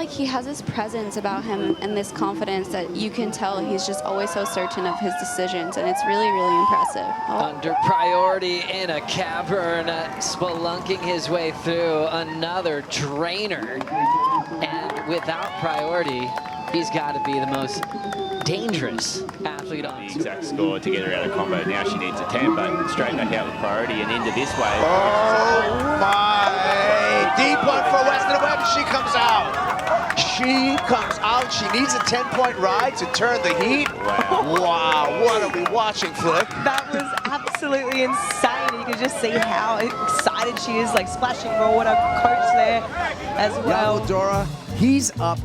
like he has this presence about him and this confidence that you can tell he's just always so certain of his decisions, and it's really, really impressive. Under priority in a cavern, spelunking his way through another drainer. And without priority, he's got to be the most dangerous athlete on the exact score to get her out of combo. Now she needs a 10, but straight back out with priority and into this wave. Oh my! Deep one for Weston-Webb. She comes out. She comes out. She needs a 10-point ride to turn the heat. Wow. Wow. What are we watching, Flick? That was absolutely insane. You could just see how excited she is, like splashing raw with her coach there as well. Yago Dora, he's up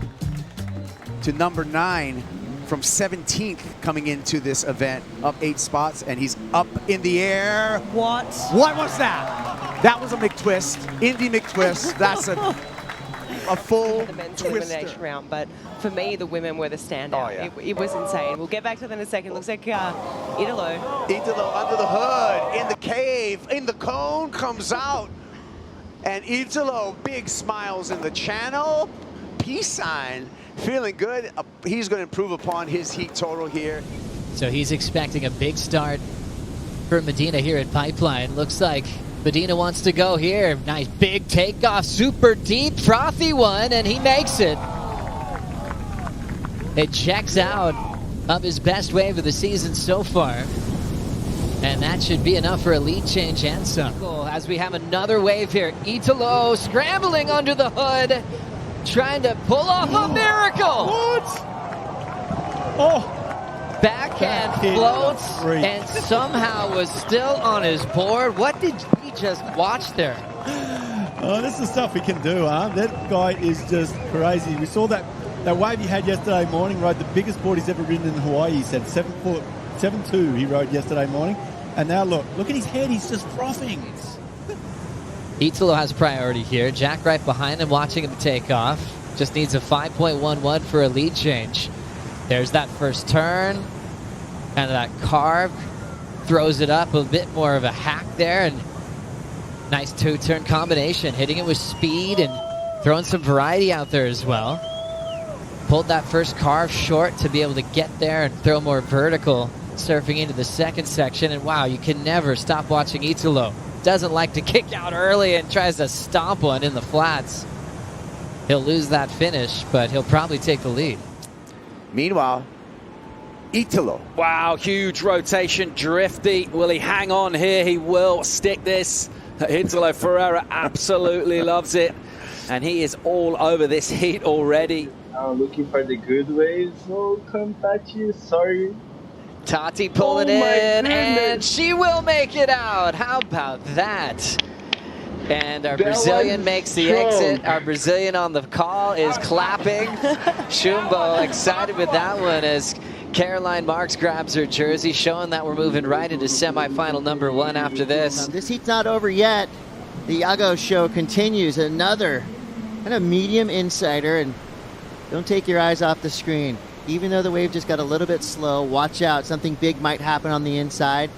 to number 9 from 17th coming into this event, up 8 spots, and he's up in the air. What? What was that? That was a McTwist, Indy McTwist. That's a full the men's twister. elimination round, but for me, the women were the standout. Oh, yeah. It was insane. We'll get back to that in a second. Looks like Italo. Italo under the hood, in the cave, in the cone, comes out. And Italo, big smiles in the channel. Peace sign. Feeling good. He's going to improve upon his heat total here. So he's expecting a big start for Medina here at Pipeline. Looks like Medina wants to go here. Nice big takeoff, super deep, frothy one, and he makes it. It checks out of his best wave of the season so far. And that should be enough for a lead change and some. As we have another wave here. Italo scrambling under the hood, trying to pull off a miracle. What? Oh. Backhand floats and somehow was still on his board. What did he just watch there? Oh, this is stuff he can do, huh? That guy is just crazy. We saw that wave he had yesterday morning, right? The biggest board he's ever ridden in Hawaii. He said 7'2" he rode yesterday morning. And now look at his head. He's just frothing. Italo has priority here. Jack right behind him, watching him take off. Just needs a 5.11 for a lead change. There's that first turn, and that carve throws it up, a bit more of a hack there, and nice 2-turn combination, hitting it with speed and throwing some variety out there as well. Pulled that first carve short to be able to get there and throw more vertical, surfing into the second section, and wow, you can never stop watching Italo. Doesn't like to kick out early and tries to stomp one in the flats. He'll lose that finish, but he'll probably take the lead. Meanwhile, Italo. Wow, huge rotation, drifty. Will he hang on here? He will stick this. Italo Ferreira absolutely loves it. And he is all over this heat already. Looking for the good waves. Oh, come Tati, sorry. Tati pulling in, and she will make it out. How about that? And our Brazilian makes the exit. Our Brazilian on the call is clapping. Shumbo excited with that one as Caroline Marks grabs her jersey, showing that we're moving right into semifinal number 1 after this. This heat's not over yet. The Yago show continues. Another kind of medium insider, and don't take your eyes off the screen. Even though the wave just got a little bit slow, watch out. Something big might happen on the inside.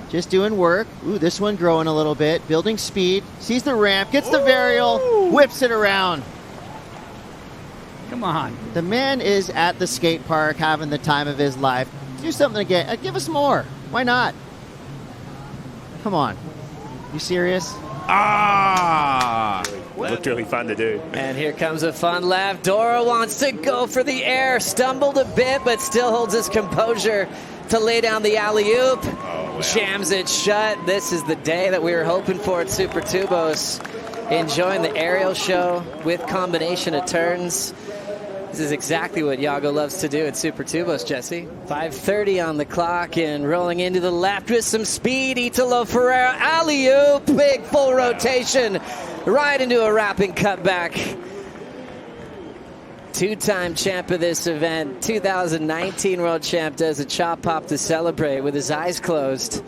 Just doing work. Ooh, this one growing a little bit. Building speed. Sees the ramp. Gets the varial. Whips it around. Come on. The man is at the skate park having the time of his life. Do something again. Give us more. Why not? Come on. You serious? Ah! Looked really fun to do. And here comes a fun lap. Dora wants to go for the air. Stumbled a bit, but still holds his composure to lay down the alley-oop. Oh, wow. Jams it shut. This is the day that we were hoping for at Super Tubos. Enjoying the aerial show with combination of turns. This is exactly what Yago loves to do at Super Tubos, Jesse. 5:30 on the clock and rolling into the left with some speed. Italo Ferreira, alley-oop, big full rotation, right into a wrapping cutback. Two-time champ of this event, 2019 world champ, does a chop pop to celebrate with his eyes closed. It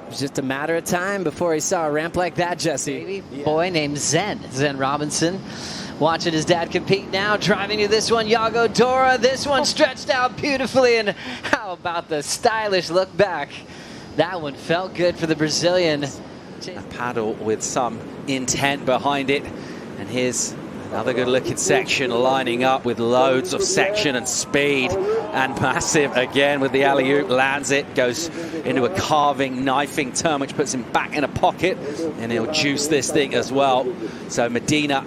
was just a matter of time before he saw a ramp like that, Jesse. Boy named Zen Robinson. Watching his dad compete now, driving to this one, Yago Dora. This one stretched out beautifully, and how about the stylish look back? That one felt good for the Brazilian. A paddle with some intent behind it. And here's Another good-looking section lining up with loads of section and speed, and massive again with the alley-oop, lands it, goes into a carving, knifing turn, which puts him back in a pocket, and he'll juice this thing as well. So Medina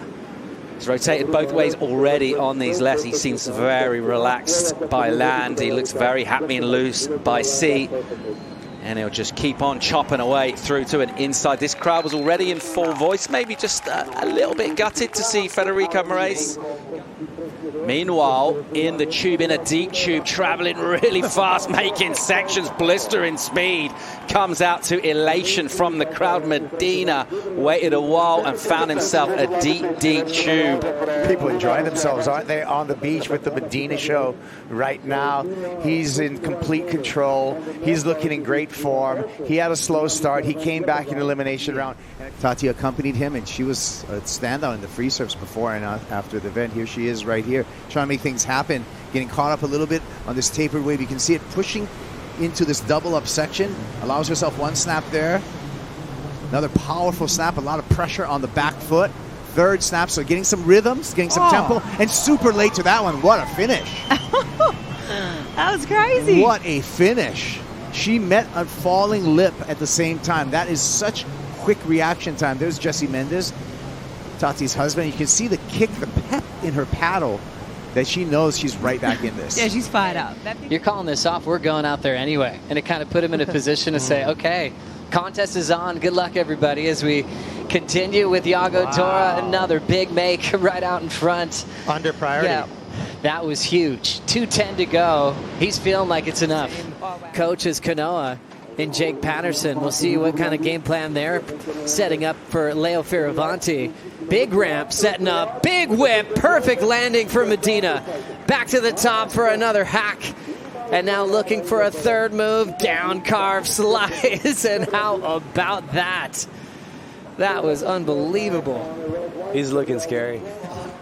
has rotated both ways already on these lefts. He seems very relaxed by land. He looks very happy and loose by sea. And he'll just keep on chopping away through to an inside. This crowd was already in full voice, maybe just a little bit gutted to see Federico Moraes. Meanwhile, in the tube, in a deep tube, traveling really fast, making sections, blistering speed, comes out to elation from the crowd. Medina waited a while and found himself a deep, deep tube. People enjoying themselves, aren't they, on the beach with the Medina show right now? He's in complete control. He's looking in great form. He had a slow start. He came back in the elimination round. Tati accompanied him, and she was a standout in the free serves before and after the event. Here she is right here, trying to make things happen, getting caught up a little bit on this tapered wave. You can see it pushing into this double up section, allows herself one snap there. Another powerful snap, a lot of pressure on the back foot. Third snap, so getting some rhythms, getting some tempo, and super late to that one. What a finish. That was crazy. What a finish. She met a falling lip at the same time. That is such quick reaction time. There's Jesse Mendes, Tati's husband. You can see the kick, the pep in her paddle, that she knows she's right back in this. Yeah, she's fired up. You're calling this off. We're going out there anyway. And it kind of put him in a position to say, okay, contest is on. Good luck, everybody, as we continue with Yago Dora. Another big make right out in front. Under priority. Yeah, that was huge. 2:10 to go. He's feeling like it's enough. Coaches Kanoa and Jake Patterson. We'll see what kind of game plan they're setting up for Leo Fioravanti. Big ramp setting up. Big whip. Perfect landing for Medina. Back to the top for another hack. And now looking for a third move. Down carve slice. And how about that? That was unbelievable. He's looking scary.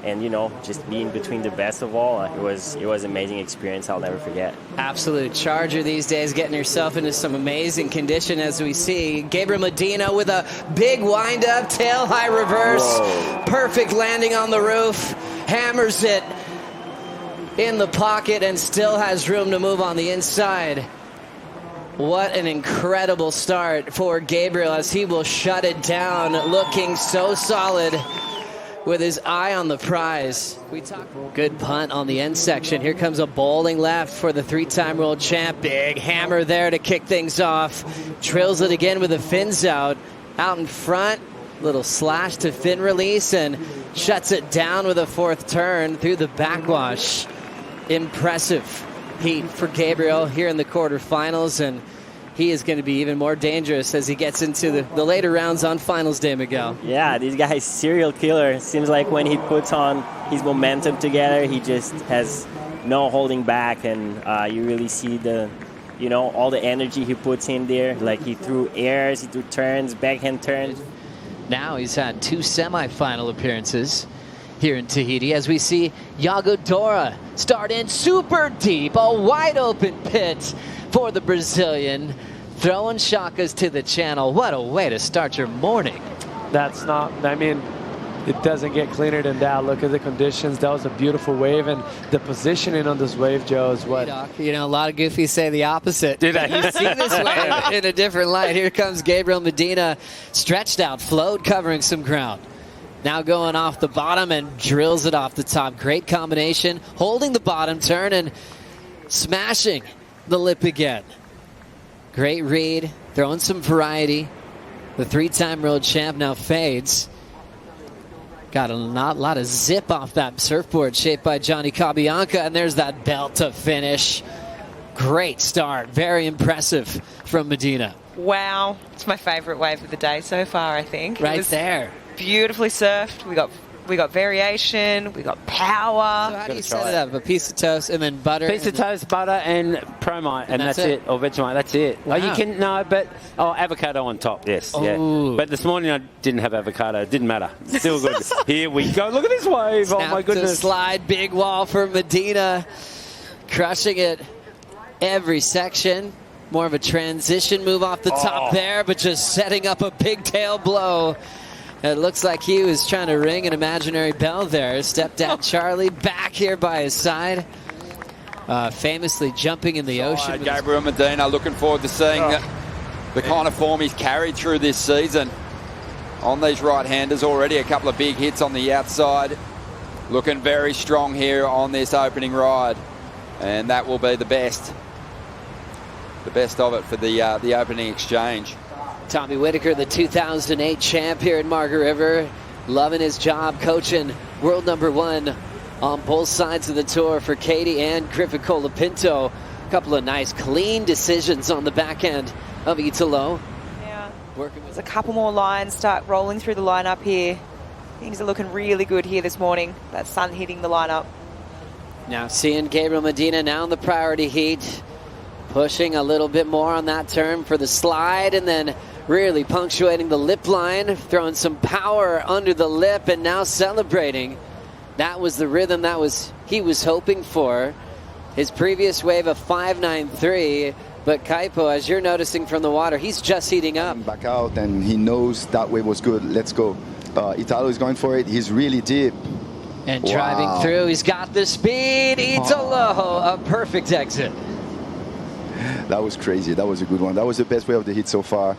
And, you know, just being between the best of all, it was an amazing experience I'll never forget. Absolute charger these days, getting herself into some amazing condition as we see. Gabriel Medina with a big wind-up, tail-high reverse. Whoa. Perfect landing on the roof. Hammers it in the pocket and still has room to move on the inside. What an incredible start for Gabriel as he will shut it down, looking so solid with his eye on the prize. Good punt on the end section. Here comes a bowling left for the three-time world champ. Big hammer there to kick things off. Drills it again with the fins out in front. Little slash to fin release and shuts it down with a fourth turn through the backwash. Impressive heat for Gabriel here in the quarterfinals, and he is going to be even more dangerous as he gets into the later rounds on finals day, Miguel. Yeah, this guy is serial killer. It seems like when he puts on his momentum together, he just has no holding back, and you really see all the energy he puts in there. Like he threw airs, he threw turns, backhand turns. Now he's had 2 semifinal appearances here in Tahiti as we see Yago Dora start in super deep, a wide open pit for the Brazilian, throwing shakas to the channel. What a way to start your morning. That's not, I mean, it doesn't get cleaner than that. Look at the conditions. That was a beautiful wave, and the positioning on this wave, Joe, is what... You know, a lot of goofies say the opposite. Did I? You see this wave in a different light. Here comes Gabriel Medina, stretched out, float covering some ground. Now going off the bottom and drills it off the top. Great combination, holding the bottom turn and smashing the lip again. Great read, throwing some variety. The 3-time world champ now fades. Got a lot of zip off that surfboard shaped by Johnny Cabianca, and there's that belt to finish. Great start, very impressive from Medina. Wow, it's my favorite wave of the day so far, I think. Right there. Beautifully surfed. We got variation, we got power. So how do you set it up? A piece of toast and then butter? Piece of toast, butter, and Promite, and that's it. Or Vegemite, that's it. Wow. Oh, you can, no, but, avocado on top, yes. Yeah. But this morning I didn't have avocado. It didn't matter. Still good. Here we go. Look at this wave. Snap oh, my goodness. To slide, big wall for Medina. Crushing it every section. More of a transition move off the top there, but just setting up a big tail blow It looks like he was trying to ring an imaginary bell there. Stepdad Charlie back here by his side. Famously jumping in the ocean. Gabriel Medina, looking forward to seeing the kind of form he's carried through this season on these right-handers. Already a couple of big hits on the outside. Looking very strong here on this opening ride. And that will be the best of it for the opening exchange. Tommy Whitaker, the 2008 champ here in Margaret River, loving his job coaching world #1 on both sides of the tour for Katie and Griffin Colapinto. A couple of nice clean decisions on the back end of Italo. Yeah, there's a couple more lines start rolling through the lineup here. Things are looking really good here this morning. That sun hitting the lineup. Now seeing Gabriel Medina now in the priority heat, pushing a little bit more on that turn for the slide, and then really punctuating the lip line, throwing some power under the lip, and now celebrating. That was the rhythm he was hoping for. His previous wave of 5.93, but Kaipo, as you're noticing from the water, he's just heating up. Back out, and he knows that wave was good. Let's go. Italo is going for it. He's really deep. And driving through, he's got the speed. Italo, a perfect exit. That was crazy. That was a good one. That was the best wave of the hit so far.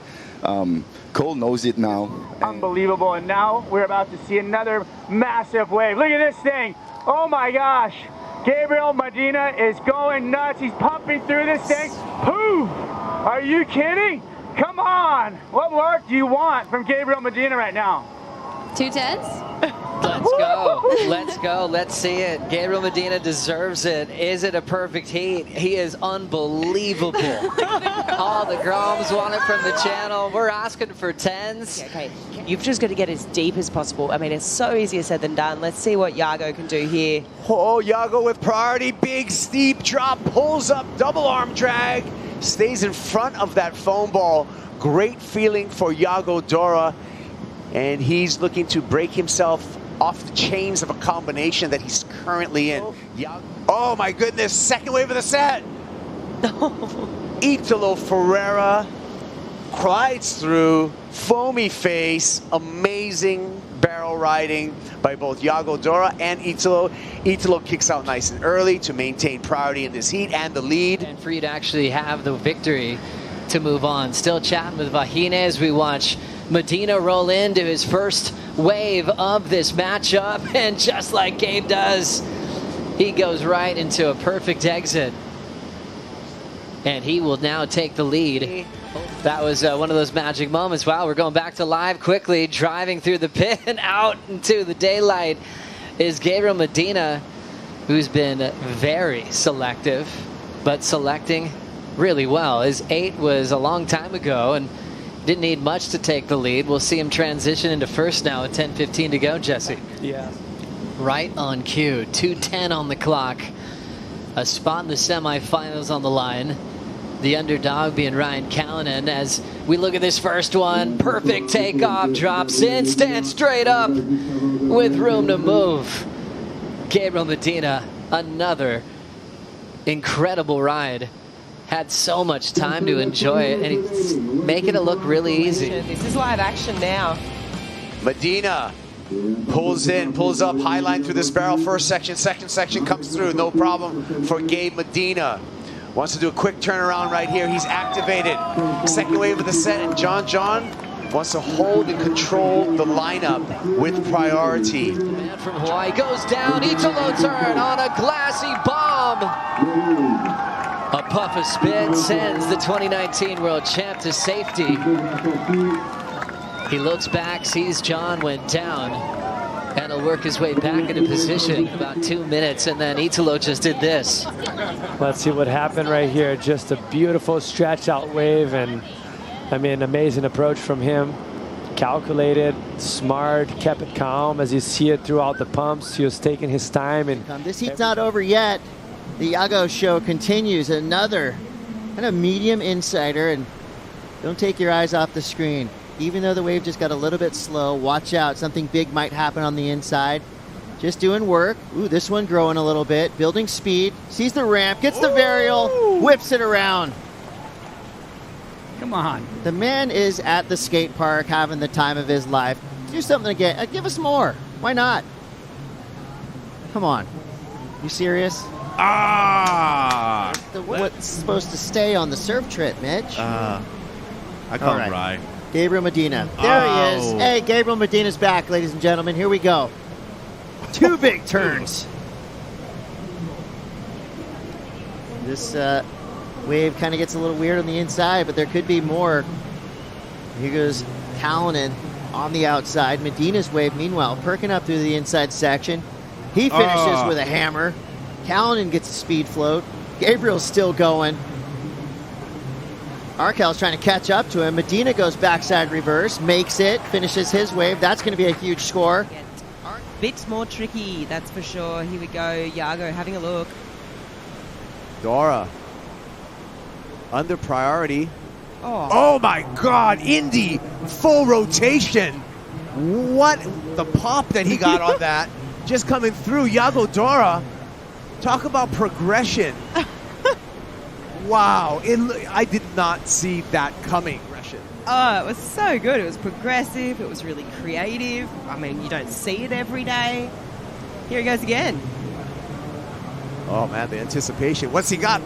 Cole knows it now. Unbelievable. And now we're about to see another massive wave. Look at this thing. Oh my gosh. Gabriel Medina is going nuts. He's pumping through this thing. Poof! Are you kidding? Come on. What more do you want from Gabriel Medina right now? 210s? Let's go. Let's go. Let's see it. Gabriel Medina deserves it. Is it a perfect heat? He is unbelievable. All the Groms want it from the channel. We're asking for 10s. Okay, you've just got to get as deep as possible. I mean, it's so easier said than done. Let's see what Yago can do here. Oh, Yago with priority. Big, steep drop. Pulls up, double arm drag. Stays in front of that foam ball. Great feeling for Yago Dora. And he's looking to break himself off the chains of a combination that he's currently in. Oh my goodness, second wave of the set. Italo Ferreira glides through, foamy face, amazing barrel riding by both Yago Dora and Italo. Italo kicks out nice and early to maintain priority in this heat and the lead. And for you to actually have the victory to move on. Still chatting with Vahine as we watch Medina roll into his first wave of this matchup, and just like Gabe does, he goes right into a perfect exit, and he will now take the lead. That was one of those magic moments. Wow, we're going back to live quickly. Driving through the pit and out into the daylight is Gabriel Medina, who's been very selective, but selecting really well. His 8 was a long time ago, and didn't need much to take the lead. We'll see him transition into first now with 10:15 to go, Jesse. Yeah. Right on cue. 2:10 on the clock. A spot in the semifinals on the line. The underdog being Ryan Callanan as we look at this first one. Perfect takeoff, drops in, stands straight up with room to move. Gabriel Medina, another incredible ride. Had so much time to enjoy it, and he's making it look really easy. This is live action now. Medina pulls in, pulls up, high line through this barrel. First section, second section comes through. No problem for Gabe Medina. Wants to do a quick turnaround right here. He's activated. Second wave of the set, and John wants to hold and control the lineup with priority. The man from Hawaii goes down. Italo turn on a glassy bomb. A puff of spit sends the 2019 world champ to safety. He looks back, sees John went down, and he'll work his way back into position about 2 minutes, and then Italo just did this. Let's see what happened right here. Just a beautiful stretch out wave, and I mean, amazing approach from him. Calculated, smart, kept it calm as you see it throughout the pumps. He was taking his time. And this heat's not over yet. The Yago show continues. Another kind of medium insider, and don't take your eyes off the screen. Even though the wave just got a little bit slow, watch out. Something big might happen on the inside. Just doing work. Ooh, this one growing a little bit. Building speed. Sees the ramp, gets the varial, whips it around. Come on. The man is at the skate park having the time of his life. Do something again. Give us more. Why not? Come on. You serious? Ah! What's supposed to stay on the serve trip, Mitch? I call All him right. Gabriel Medina. There he is. Hey, Gabriel Medina's back, ladies and gentlemen. Here we go. 2 big turns. This wave kind of gets a little weird on the inside, but there could be more. Here goes Callanan on the outside. Medina's wave, meanwhile, perking up through the inside section. He finishes with a hammer. Callanan gets a speed float. Gabriel's still going. Arkel's trying to catch up to him. Medina goes backside reverse, makes it, finishes his wave. That's going to be a huge score. Bit more tricky, that's for sure. Here we go. Yago having a look. Dora under priority. Oh my God, Indy, full rotation. What the pop that he got on that. Just coming through. Yago Dora, talk about progression. Wow, I did not see that coming. Oh, it was so good. It was progressive. It was really creative. I mean, you don't see it every day. Here he goes again. Oh, man, the anticipation. What's he got?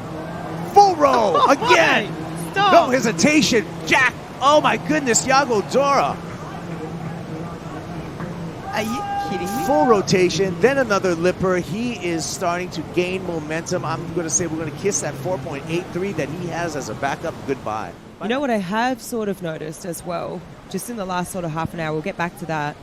Full row again. Stop. No hesitation. Jack. Oh, my goodness, Yago Dora. Are you kidding me? Full rotation, then another lipper. He is starting to gain momentum. I'm going to say we're going to kiss that 4.83 that he has as a backup goodbye. You know what I have sort of noticed as well, just in the last sort of half an hour, we'll get back to that.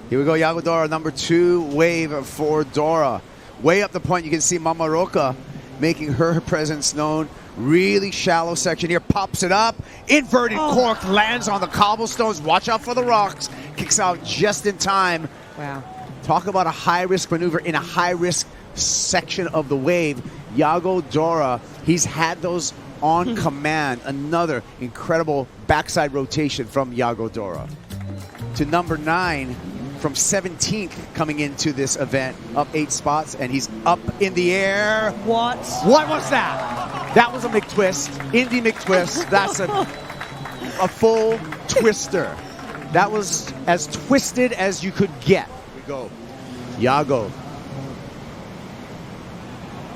Here we go, Yago Dora, number 2 wave for Dora. Way up the point, you can see Mama Roca making her presence known. Really shallow section here, pops it up. Inverted cork lands on the cobblestones. Watch out for the rocks. Kicks out just in time. Wow. Talk about a high-risk maneuver in a high-risk section of the wave. Yago Dora, he's had those on command. Another incredible backside rotation from Yago Dora. To number 9 from 17th coming into this event, up 8 spots, and he's up in the air. What? What was that? That was a McTwist, Indy McTwist. That's a full twister. That was as twisted as you could get. Here we go. Yago.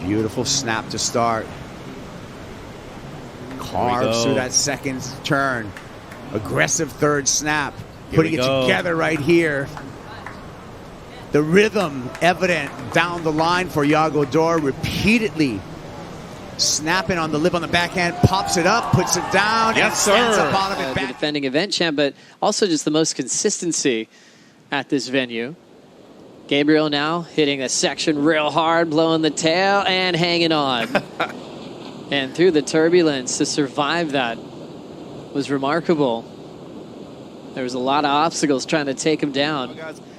Beautiful snap to start. Carves through that second turn. Aggressive third snap. Putting it together right here. The rhythm evident down the line for Yago Dora. Repeatedly snapping on the lip on the backhand. Pops it up, puts it down, and stands up out of it back. The defending event champ, but also just the most consistency at this venue. Gabriel now hitting the section real hard, blowing the tail, and hanging on. And through the turbulence, to survive that was remarkable. There was a lot of obstacles trying to take him down.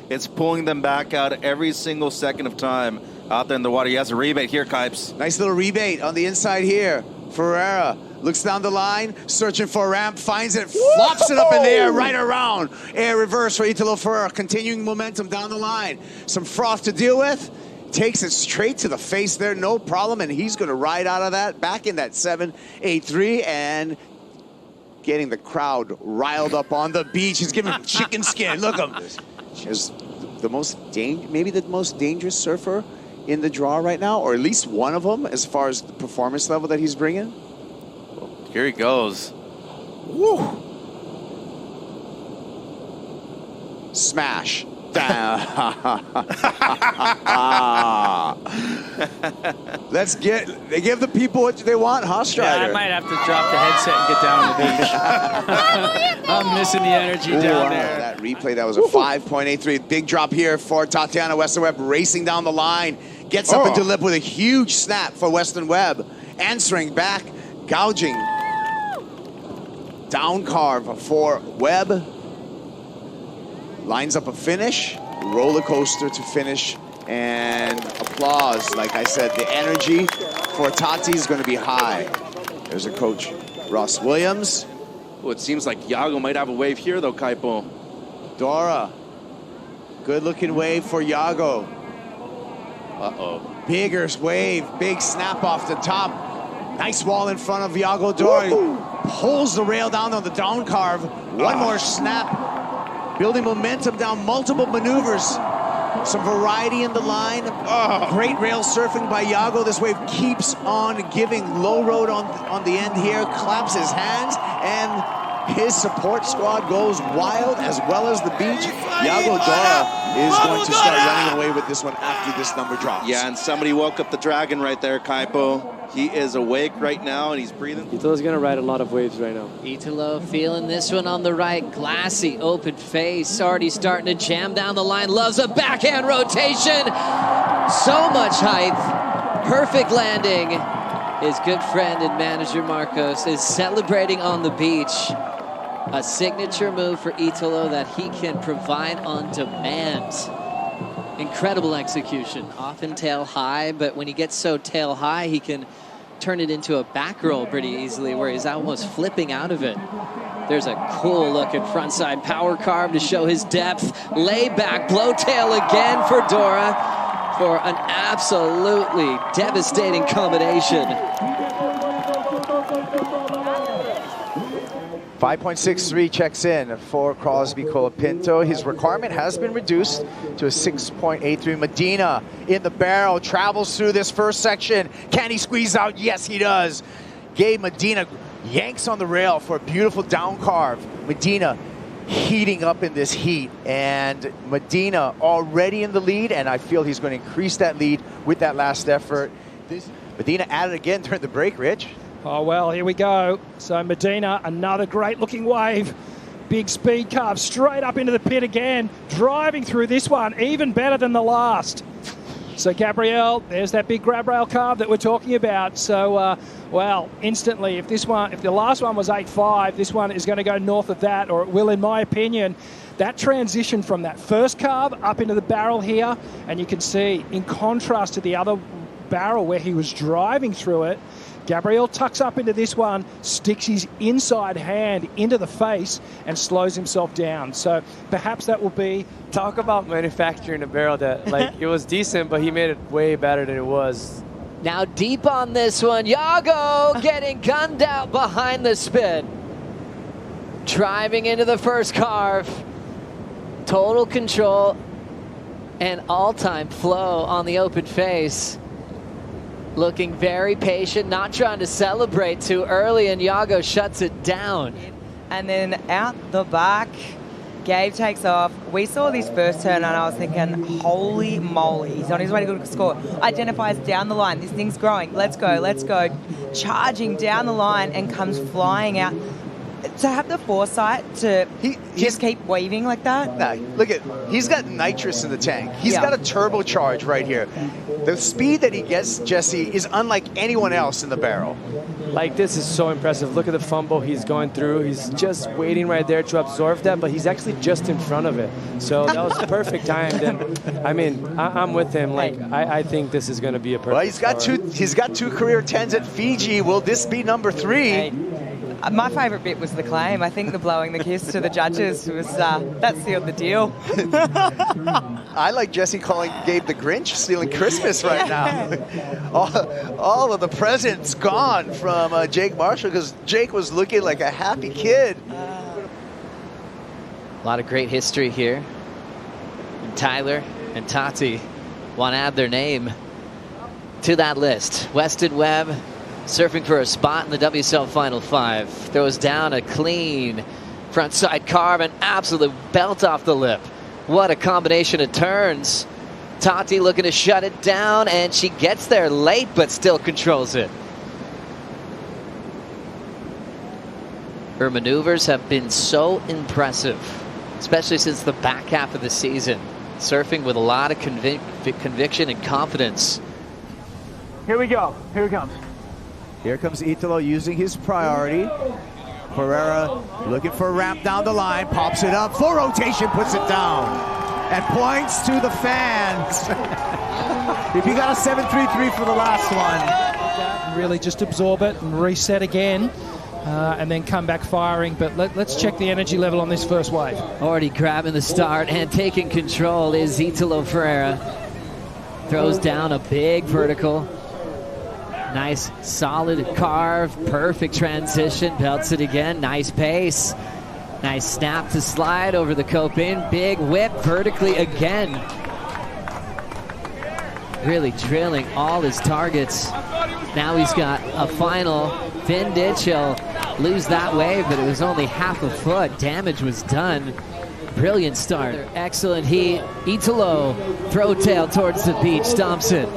It's pulling them back out every single second of time out there in the water. He has a rebate here, Kipes. Nice little rebate on the inside here. Ferreira looks down the line, searching for a ramp, finds it, flops it up in the air, right around. Air reverse for Italo Ferreira, continuing momentum down the line. Some froth to deal with. Takes it straight to the face there, no problem, and he's going to ride out of that, back in that 7.83, and getting the crowd riled up on the beach. He's giving him chicken skin. Look at him. Is the most maybe the most dangerous surfer in the draw right now, or at least one of them, as far as the performance level that he's bringing. Here he goes. Woo! Smash. Let's they give the people what they want, huh, Strider? Yeah, I might have to drop the headset and get down on the beach. I'm missing the energy down there. That replay, that was a 5.83. Big drop here for Tatiana Weston-Webb, racing down the line. Gets up into lip with a huge snap for Weston-Webb. Answering back, gouging. Down carve for Webb. Lines up a finish, roller coaster to finish, and applause. Like I said, the energy for Tati is going to be high. There's a coach, Ross Williams. Oh, it seems like Yago might have a wave here, though, Kaipo. Dora, good-looking wave for Yago. Uh-oh. Bigger wave, big snap off the top. Nice wall in front of Yago Dora. Pulls the rail down on the down carve. One more snap. building momentum down multiple maneuvers. Some variety in the line. Great rail surfing by Yago. This wave keeps on giving. Low road on the end here. Claps his hands, and his support squad goes wild, as well as the beach. Yago Dora is going to start running away with this one after this number drops. Yeah, and somebody woke up the dragon right there, Kaipo. He is awake right now, and he's breathing. Italo's going to ride a lot of waves right now. Italo feeling this one on the right. Glassy, open face. Already starting to jam down the line. Loves a backhand rotation. So much height. Perfect landing. His good friend and manager Marcos is celebrating on the beach. A signature move for Italo that he can provide on demand. Incredible execution. Often tail high, but when he gets so tail high, he can turn it into a back roll pretty easily, where he's almost flipping out of it. There's a cool looking frontside power carve to show his depth. Lay back, blow tail again for Dora for an absolutely devastating combination. 5.63 checks in for Crosby Colapinto. His requirement has been reduced to a 6.83. Medina in the barrel, travels through this first section. Can he squeeze out? Yes, he does. Gabe Medina yanks on the rail for a beautiful down carve. Medina heating up in this heat, and Medina already in the lead, and I feel he's going to increase that lead with that last effort. Medina added again during the break, Rich. Oh, well, here we go. So Medina, another great looking wave. Big speed carve straight up into the pit again. Driving through this one, even better than the last. So Gabriel, there's that big grab rail carve that we're talking about. So, well, instantly, if the last one was 8.5, this one is going to go north of that, or it will, in my opinion. That transition from that first carve up into the barrel here, and you can see, in contrast to the other barrel where he was driving through it, Gabriel tucks up into this one, sticks his inside hand into the face, and slows himself down. So perhaps that will be... Talk about manufacturing a barrel that, like, it was decent, but he made it way better than it was. Now deep on this one, Yago getting gunned out behind the spin. Driving into the first carve. Total control and all-time flow on the open face. Looking very patient, not trying to celebrate too early, and Yago shuts it down. And then out the back, Gabe takes off. We saw this first turn, and I was thinking, holy moly, he's on his way to go score. Identifies down the line. This thing's growing. Let's go, let's go. Charging down the line and comes flying out. To have the foresight to just keep waving like that. Nah, look at, he's got nitrous in the tank. He's got a turbocharge right here. The speed that he gets, Jesse, is unlike anyone else in the barrel. Like, this is so impressive. Look at the fumble he's going through. He's just waiting right there to absorb that, but he's actually just in front of it. So that was perfect timed. And I mean, I'm with him. Like, I think this is going to be a perfect. Well, he's got two career 10s at Fiji. Will this be number 3? My favourite bit was the claim. I think the blowing the kiss to the judges was that sealed the deal. I like Jesse calling Gabe the Grinch, stealing Christmas right now. all of the presents gone from Jake Marshall, because Jake was looking like a happy kid. A lot of great history here. And Tyler and Tati want to add their name to that list. Weston-Webb surfing for a spot in the WSL Final 5. Throws down a clean frontside carve, an absolute belt off the lip. What a combination of turns. Tati looking to shut it down, and she gets there late, but still controls it. Her maneuvers have been so impressive, especially since the back half of the season. Surfing with a lot of conviction and confidence. Here we go. Here it comes. Here comes Italo using his priority. Ferreira looking for a ramp down the line, pops it up, full rotation, puts it down, and points to the fans. If you got a 7.33 for the last one. Really just absorb it and reset again, and then come back firing. But let's check the energy level on this first wave. Already grabbing the start and taking control is Italo Ferreira. Throws down a big vertical. Nice, solid carve, perfect transition, belts it again, nice pace. Nice snap to slide over the coping. Big whip vertically again. Really drilling all his targets. Now he's got a final. Fin ditch, he'll lose that wave, but it was only half a foot. Damage was done. Brilliant start. Excellent heat. Italo, throw tail towards the beach, stomps it.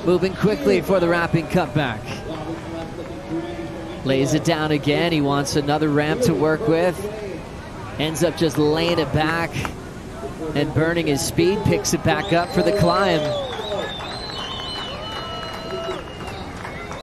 Moving quickly for the wrapping cutback. Lays it down again. He wants another ramp to work with. Ends up just laying it back and burning his speed. Picks it back up for the climb.